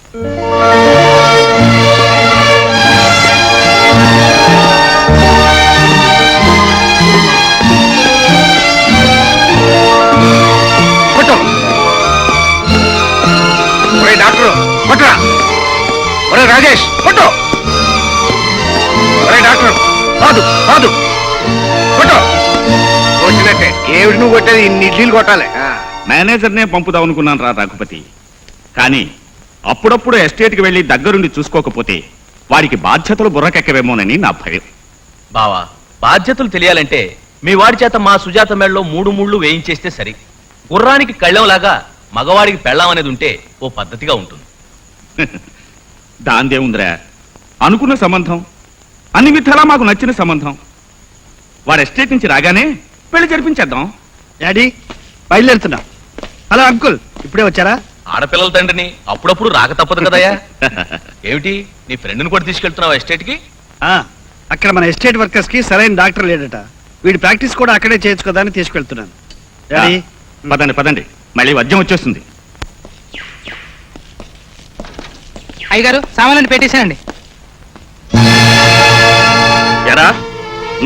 Doctor కొట్టరా, ఒరే రాజేష్ కొట్టు, ఒరే డాక్టర్ కాదు కాదు కొట్టు. కొట్టినట్టే ఏమిటి నువ్వు కొట్టేది, ఇన్ని ఇడ్లీలు కొట్టాలి. మేనేజర్నే పంపుదాం అనుకున్నాను రా రఘుపతి, కానీ అప్పుడప్పుడు ఎస్టేట్కి వెళ్ళి దగ్గరుండి చూసుకోకపోతే వారికి బాధ్యతలు బుర్రకెక్కవేమోనని నా భయం. బావా, బాధ్యతలు తెలియాలంటే మీ వాడి చేత మా సుజాత మెడలో 3 ముళ్ళు వేయించేస్తే సరి. గుర్రానికి కళ్ళంలాగా మగవాడికి పెళ్ళాం అనేది ఉంటే ఓ పద్ధతిగా ఉంటుంది. దాందేముందిరా, అనుకున్న సంబంధం, అన్ని విధాలా మాకు నచ్చిన సంబంధం. వాడు ఎస్టేట్ నుంచి రాగానే పెళ్లి జరిపించేద్దాం. డాడీ బయలుదేరుతున్నా. హలో అంకుల్, ఇప్పుడే వచ్చారా? ఆడపిల్లల తండ్రిని అప్పుడప్పుడు రాక తప్పదు కదయ్యా. ఏమిటి, నీ ఫ్రెండ్ని కూడా తీసుకెళ్తున్నావు ఎస్టేట్ కి? అక్కడ మన ఎస్టేట్ వర్కర్స్ కి సరైన డాక్టర్ లేడట. వీడి ప్రాక్టీస్ కూడా అక్కడే చేయొచ్చు కదా అని తీసుకెళ్తున్నాను. డాడీ పదండి పదండి, మళ్ళీ వద్యం వచ్చేస్తుంది. అయ్యగారు సామాన్లు పెట్టేశానండి. ఎరా,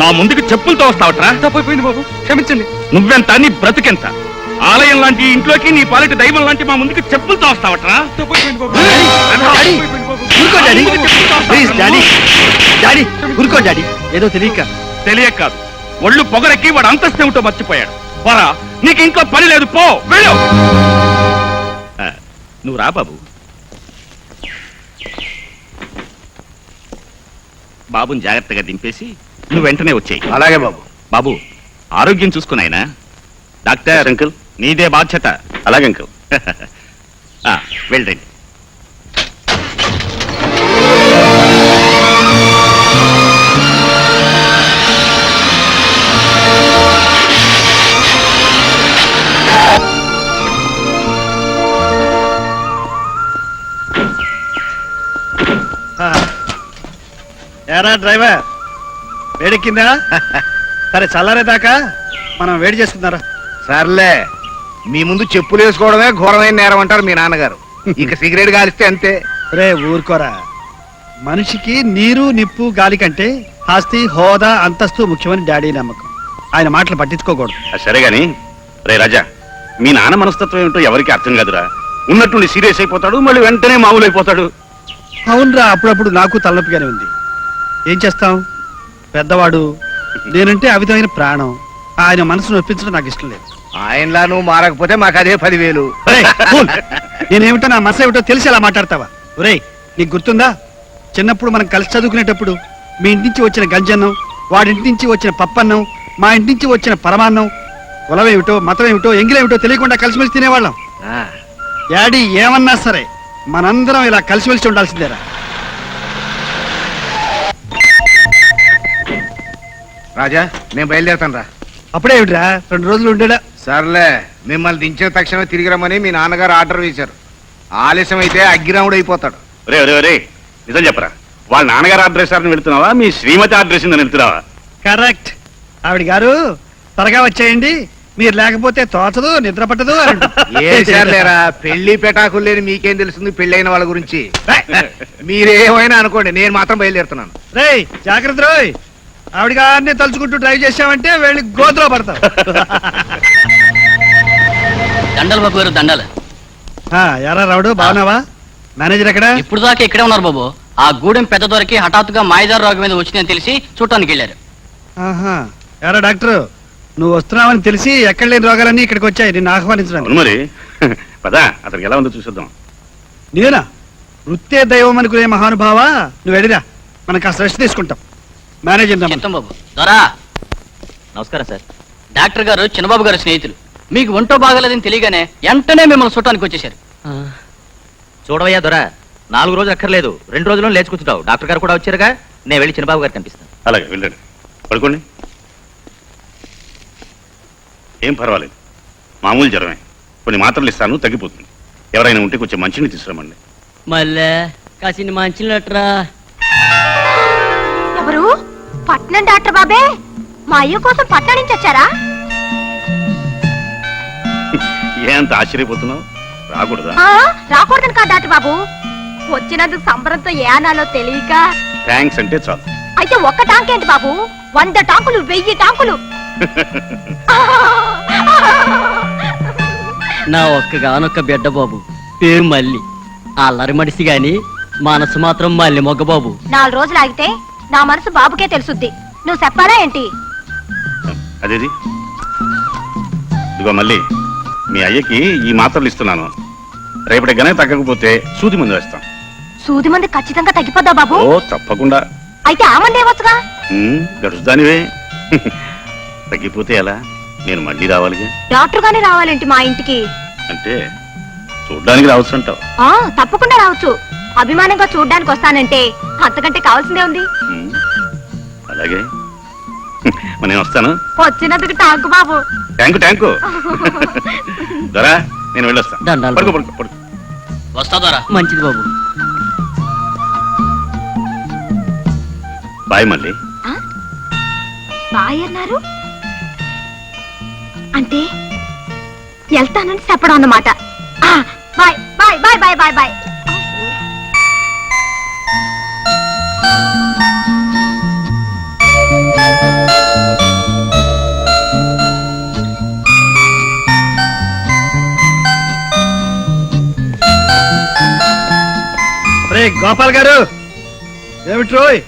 నా ముందుకు చెప్పులతో వస్తావట్రా? తప్పైపోయింది బాబు, క్షమించండి. నువ్వెంత, నీ బ్రతుకెంత? ఆలయం లాంటి ఇంట్లోకి నీ పాలిటి దైవం లాంటి మా ముందుకు చెప్పులతో వస్తావట్రా? తప్పైపోయింది బాబు. ఊరుకో డాడీ, ప్లీజ్ డాడీ, డాడీ ఊరుకో డాడీ. ఏదో తెలియక కాదు, ఒళ్ళు పొగరెక్కి వాడు అంతస్తు ఏమిటో మర్చిపోయాడు. పోరా, నీకు ఇంట్లో పని లేదు, పో వెళ్ళు. నువ్వు రా బాబు. బాబుని జాగ్రత్తగా దింపేసి నువ్వు వెంటనే వచ్చేయి. అలాగే బాబు. బాబు, ఆరోగ్యం చూసుకున్నాయినా. డాక్టర్ అంకుల్, నీదే బాధ్యత. అలాగే అంకుల్. వెళ్ళండి. ఏరా డ్రైవర్, వేడెక్కిందా? సరే చల్లారేదాకా మనం వేడి చేసుకుందారా. సర్లే, మీ ముందు చెప్పులు వేసుకోవడమే ఘోరమైన నేరం అంటారు మీ నాన్నగారు. ఇక సిగరెట్ కాలిస్తే అంతే. రే ఊరుకోరా, మనిషికి నీరు నిప్పు గాలి కంటే ఆస్తి హోదా అంతస్తు ముఖ్యమని డాడీ నమ్మకం. ఆయన మాటలు పట్టించుకోకూడదు. సరే గాని రే రాజా, మీ నాన్న మనస్తత్వం ఏమిటో ఎవరికి అర్థం కాదురా. ఉన్నట్టుండి సీరియస్ అయిపోతాడు, మళ్ళీ వెంటనే మామూలు అయిపోతాడు. అవునరా, అప్పుడప్పుడు నాకు తలనొప్పిగానే ఉంది. ఏం చేస్తాం, పెద్దవాడు. నేనంటే ఆ విధమైన ప్రాణం. ఆయన మనసును ఒప్పించడం నాకు ఇష్టం లేదు. ఆయనలా నువ్వు మారకపోతే మాకు అదే 10,000. నేనేమిటో నా మనసు ఏమిటో తెలిసి అలా మాట్లాడతావా? ఒరేయ్, నీకు గుర్తుందా, చిన్నప్పుడు మనం కలిసి చదువుకునేటప్పుడు మీ ఇంటి నుంచి వచ్చిన గంజన్నం, వాడింటి నుంచి వచ్చిన పప్పన్నం, మా ఇంటి నుంచి వచ్చిన పరమాన్నం, కులం ఏమిటో మతం ఏమిటో ఎంగిలేమిటో తెలియకుండా కలిసిమెలిసి తినేవాళ్ళం. డాడీ ఏమన్నా సరే మనందరం ఇలా కలిసిమెలిసి ఉండాల్సిందేరా. రాజా, నేను బయలుదేరుతాను రా. అప్పుడే ఏమిట్రా, 2 రోజులు ఉండేడా? సర్లే, మిమ్మల్ని దించిన తక్షణమే తిరిగి రమ్మని మీ నాన్నగారు ఆర్డర్ వేశారు. ఆలస్యం అయితే అగ్గిరాముడు అయిపోతాడు. రే రే రే, నిజం చెప్పరా, వాళ్ళ నాన్నగారు అడ్రస్ వెళ్తున్నావా, మీ శ్రీమతి అడ్రస్ వెళ్తున్నావా? కరెక్ట్. ఆవిడ గారు త్వరగా వచ్చేయండి, మీరు లేకపోతే తోచదు, నిద్ర పట్టదు. ఏసారులేరా, పెళ్లి పెటాకులు లేని మీకేం తెలుస్తుంది పెళ్లి అయిన వాళ్ళ గురించి. మీరేమైనా అనుకోండి, నేను మాత్రం బయలుదేరుతున్నాను. రేయ్ జాగ్రత్త రోయ్, ఆవిడ గారిని తలుచుకుంటూ డ్రైవ్ చేసామంటే వెళ్ళి గోతులో పడతాం. దండలు బాబు గారు, దండలు. ఎరా రావుడు, బాగున్నావా? మేనేజర్ ఎక్కడ? ఇప్పుడు దాకా ఇక్కడే ఉన్నారు బాబు. ఆ గూడెం పెద్ద దొరికి హఠాత్తుగా మాయదారు రోగం మీద వచ్చిందని తెలిసి చూడటానికి వెళ్ళారు. ఎరా డాక్టర్, నువ్వు వస్తున్నావని తెలిసి ఎక్కడ లేని రోగాలన్నీ ఇక్కడికి వచ్చాయి నిన్ను ఆహ్వానించడానికి. మరి పదా, అతనికి ఎలా ఉందో చూసేద్దాం. నేనా వృత్తే దైవం అనుకునే మహానుభావ, నువ్వు వెళ్ళిరా, మనం కాస్త రెస్ట్ తీసుకుంటాం. మేనేజర్ బాబు. దొరా నమస్కారం సార్. డాక్టర్ గారు చిన్నబాబు గారు స్నేహితులు. మీకు ఒంటో బాగలేదని తెలియగానే వెంటనే మిమ్మల్ని చూడటానికి వచ్చేసారు. చూడవయ్యా దొరా, 4 రోజులు అక్కర్లేదు, 2 రోజుల్లో లేచి కూర్చుంటావు. డాక్టర్ గారు కూడా వచ్చారుగా, నేను వెళ్ళి చిన్నబాబు గారు కనిపిస్తాను. అలాగే వెళ్ళండి, పడుకోండి. ఏం పర్వాలేదు, మామూలు జ్వరమే. కొన్ని మాత్రలు ఇస్తాను, తగ్గిపోతుంది. ఎవరైనా ఉంటే కొంచెం మంచిని తీసుకురమ్మండి. మళ్ళీ కాసిన మంచినట్రా. ఎవరు? పట్నం డాక్టర్ బాబే, మా అయ్య కోసం పట్నం నుంచి వచ్చారా? ఏ అంత ఆశ్చర్యపోతున్నావు? రాకూడదా? రాకూడదని కాదు డాక్టర్ బాబు, వచ్చినందుకు సంబరంతో ఏ అనాలో తెలియక థ్యాంక్స్ అంటే చాలు. అయితే ఒక్క టాంక్ ఏంటి బాబు, 100 టాంకులు, 1000 టాంకులు. నా ఒక్కగానొక్క బిడ్డ బాబు, పేరు మల్లి. అల్లరి మడిసి గాని మనసు మాత్రం మల్లి మొగ్గ బాబు. 4 రోజులు ఆగితే నా మనసు బాబుకే తెలుసుద్ది. నువ్వు చెప్పాలా ఏంటి? అదేది ఇదిగో మళ్ళీ మీ అయ్యకి ఈ మాత్రలు ఇస్తున్నాను. రేపటి గనే తగ్గకపోతే సూది మందు వేస్తాం. సూది మంది ఖచ్చితంగా తగ్గిపోద్దా బాబు? ఓ తప్పకుండా. అయితే ఆ మంది ఏవచ్చుగా? గడుచుదానివే. తగ్గిపోతే ఎలా? నేను మళ్ళీ రావాలిగా. డాక్టర్ గానే రావాలేంటి మా ఇంటికి? అంటే చూడ్డానికి రావచ్చు అంటావు. ఆ తప్పకుండా రావచ్చు. అభిమానంగా చూడ్డానికి వస్తానంటే అంతకంటే కావాల్సిందే ఉంది. అలాగే మరి నేను వస్తాను. వచ్చినందుకు టాంకు బాబు. ట్యాంకు దొరా నేను వెళ్ళొస్తాను. దండాలు. పడుకో పడుకో పడుకో. వస్తా ద్వారా. మంచిది బాబు. బాయ్ మళ్ళీ. బాయ్ అన్నారు అంటే వెళ్తానని చెప్పడం అన్నమాట. Bye bye bye bye bye bye. రే గోపాల్ గారు, ఏమిట్రోయ్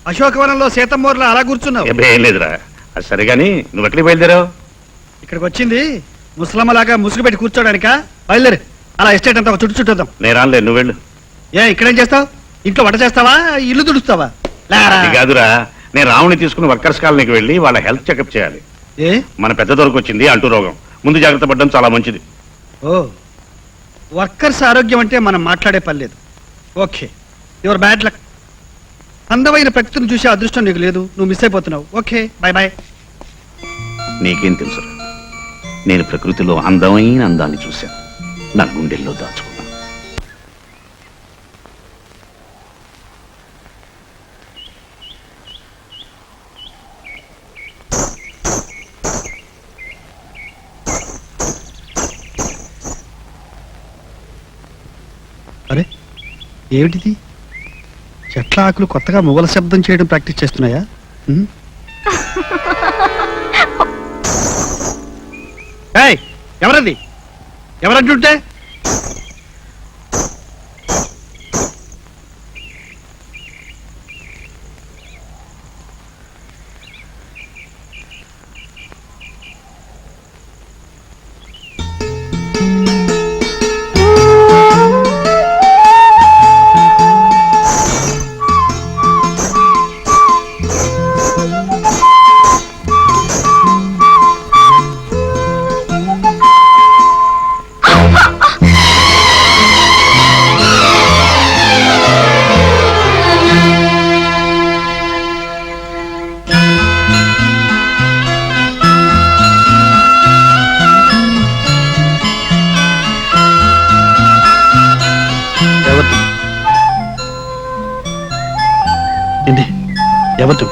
అశోకవనంలో సీతమ్మూర్లో అలా కూర్చున్నావు? ఏం లేదురా. అది సరే గాని నువ్వు ఎక్కడికి బయలుదేరావు? ఇక్కడికి వచ్చింది ముసలమ్మలాగా ముసుగు పెట్టి కూర్చోడానికా? బయలుదేరు, అలా ఎస్టేట్ అంతా చుట్టూ చుట్టూద్దాం. నేను రానులే, నువ్వు వెళ్ళు. ఇక్కడేం చేస్తావు? ఇంట్లో వంట చేస్తావా, ఇల్లు తుడుస్తావా? అది కాదురా, నేను రావుని తీసుకుని వర్కర్స్ కాలనీకి వెళ్ళి వాళ్ళ హెల్త్ చెకప్ చేయాలి. ఏ మన పెద్ద దొరకు వచ్చింది అంటూ రోగం. ముందు జాగ్రత్త పడడం చాలా మంచిది. ఓ, వర్కర్స్ ఆరోగ్యం అంటే మనం మాట్లాడే పని లేదు. Okay, your bad luck. అందమైన ప్రకృతిని చూసే అదృష్టం నీకు లేదు, నువ్వు మిస్ అయిపోతున్నావు. Okay, bye bye. నీకేం తెలుసురా, నేను ప్రకృతిలో అందమైన అందాన్ని చూశాను, నా గుండెల్లో దాచుకున్నాను. అరే ఏమిటిది? చెట్ల ఆకులు కొత్తగా మొగల శబ్దం చేయడం ప్రాక్టీస్ చేస్తున్నాయా? ఎవరండి? ఎవరంటుంటే? ఎవరు?